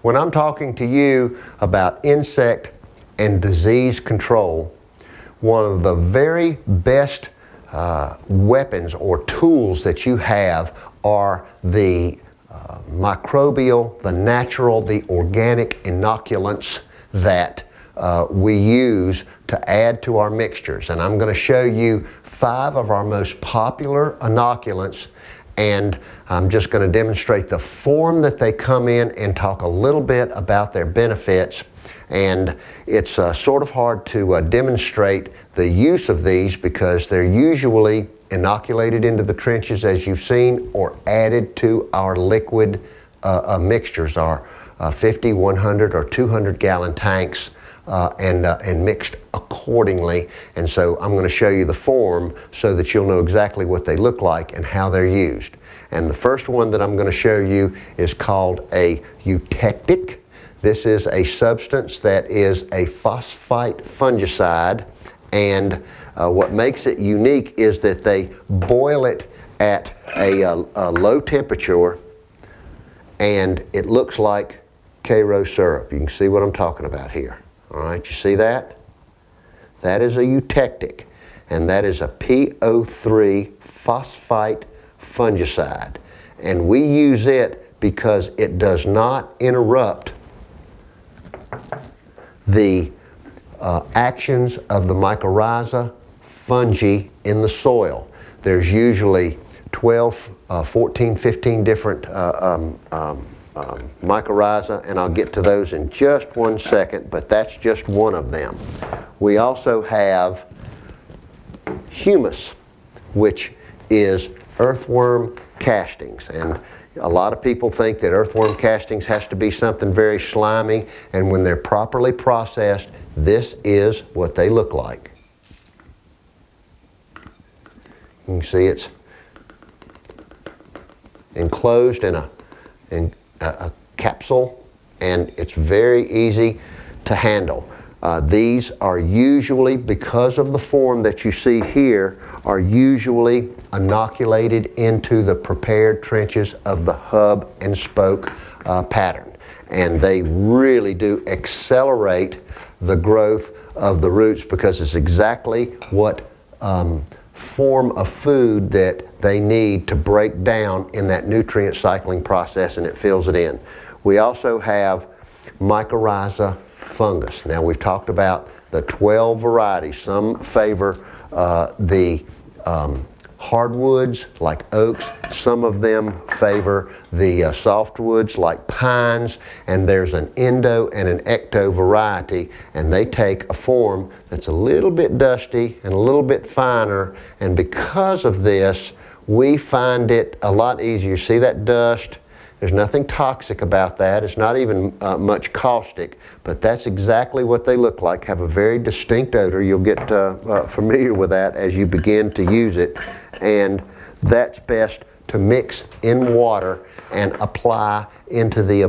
When I'm talking to you about insect and disease control, one of the very best weapons or tools that you have are the microbial, the natural, the organic inoculants that we use to add to our mixtures. And I'm going to show you 5 of our most popular inoculants, and I'm just going to demonstrate the form that they come in and talk a little bit about their benefits. And it's sort of hard to demonstrate the use of these because they're usually inoculated into the trenches, as you've seen, or added to our liquid mixtures, our 50, 100, or 200 gallon tanks, and mixed accordingly. And so I'm going to show you the form so that you'll know exactly what they look like and how they're used. And the first one that I'm going to show you is called a eutectic. This is a substance that is a phosphite fungicide, and what makes it unique is that they boil it at a low temperature, and it looks like Karo syrup. You can see what I'm talking about here. All right, you see that? That is a eutectic, and that is a PO3 phosphite fungicide. And we use it because it does not interrupt the actions of the mycorrhiza fungi in the soil. There's usually 12, 14, 15 different mycorrhiza, and I'll get to those in just one second, but that's just one of them. We also have humus, which is earthworm castings, and a lot of people think that earthworm castings has to be something very slimy, and when they're properly processed, this is what they look like. You can see it's enclosed in a capsule, and it's very easy to handle. These are usually, because of the form that you see here, are usually inoculated into the prepared trenches of the hub and spoke pattern. And they really do accelerate the growth of the roots because it's exactly what form of food that they need to break down in that nutrient cycling process, and it fills it in. We also have mycorrhiza fungus. Now, we've talked about the 12 varieties. Some favor the hardwoods like oaks. Some of them favor the softwoods like pines, and there's an endo and an ecto variety, and they take a form that's a little bit dusty and a little bit finer, and because of this we find it a lot easier. See that dust? There's nothing toxic about that. It's not even much caustic, but that's exactly what they look like. Have a very distinct odor. You'll get familiar with that as you begin to use it, and that's best to mix in water and apply into the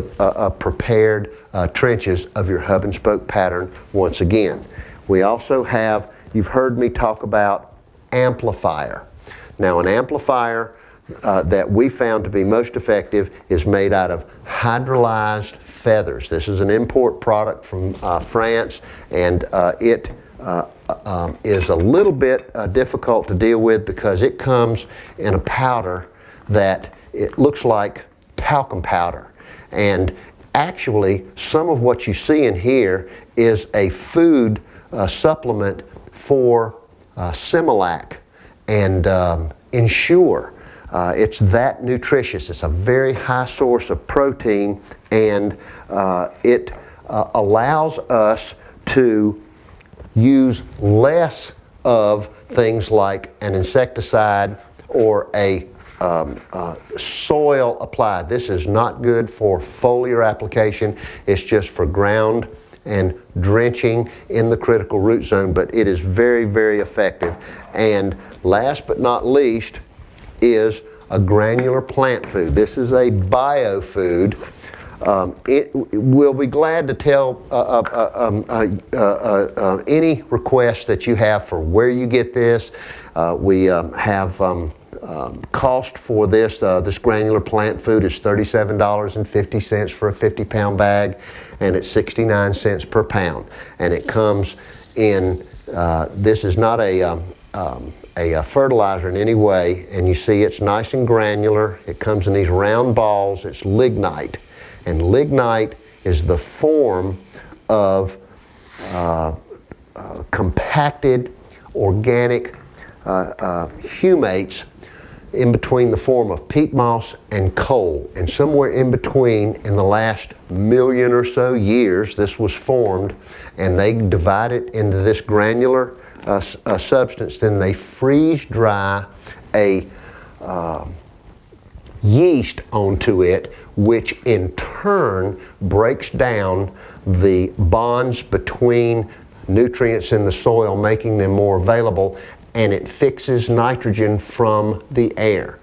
prepared trenches of your hub and spoke pattern once again. We also have, you've heard me talk about amplifier. Now, an amplifier that we found to be most effective is made out of hydrolyzed feathers. This is an import product from France, and it is a little bit difficult to deal with because it comes in a powder that it looks like talcum powder. And actually, some of what you see in here is a food supplement for Similac and Ensure. It's that nutritious. It's a very high source of protein, and it allows us to use less of things like an insecticide or a soil applied. This is not good for foliar application. It's just for ground and drenching in the critical root zone, but it is very, very effective. And last but not least is a granular plant food. This is a biofood. We'll be glad to tell any requests that you have for where you get this. We have cost for this, this granular plant food is $37.50 for a 50-pound bag, and it's 69 cents per pound. And it comes in, this is not a fertilizer in any way, and you see it's nice and granular. It comes in these round balls. It's lignite, and lignite is the form of compacted organic humates in between the form of peat moss and coal. And somewhere in between, in the last million or so years, this was formed, and they divide it into this granular substance. Then they freeze dry a yeast onto it, which in turn breaks down the bonds between nutrients in the soil, making them more available, and it fixes nitrogen from the air.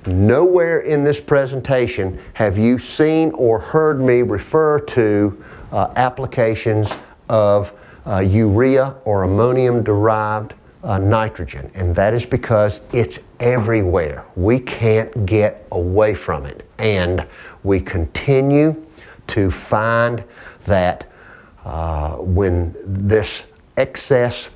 Nowhere in this presentation have you seen or heard me refer to applications of urea or ammonium-derived nitrogen, and that is because it's everywhere. We can't get away from it, and we continue to find that when this excess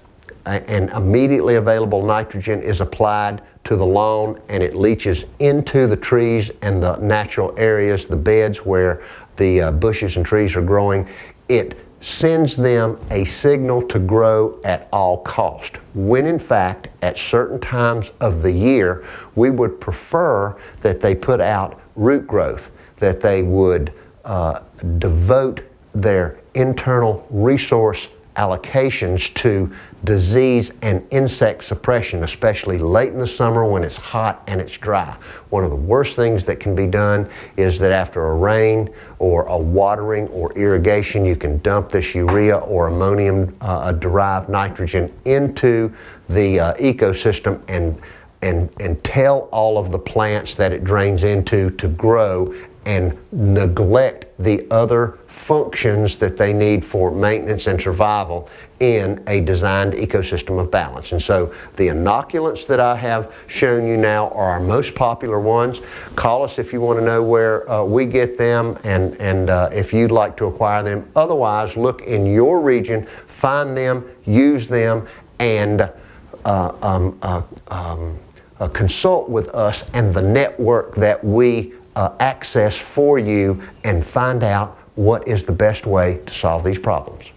and immediately available nitrogen is applied to the lawn, and it leaches into the trees and the natural areas, the beds where the bushes and trees are growing, it sends them a signal to grow at all cost, when in fact at certain times of the year we would prefer that they put out root growth, that they would devote their internal resource allocations to disease and insect suppression, especially late in the summer when it's hot and it's dry. One of the worst things that can be done is that after a rain or a watering or irrigation, you can dump this urea or ammonium derived nitrogen into the ecosystem and tell all of the plants that it drains into to grow, and neglect the other functions that they need for maintenance and survival in a designed ecosystem of balance. And so the inoculants that I have shown you now are our most popular ones. Call us if you want to know where we get them, and if you'd like to acquire them. Otherwise, look in your region, find them, use them, and consult with us and the network that we access for you, and find out what is the best way to solve these problems.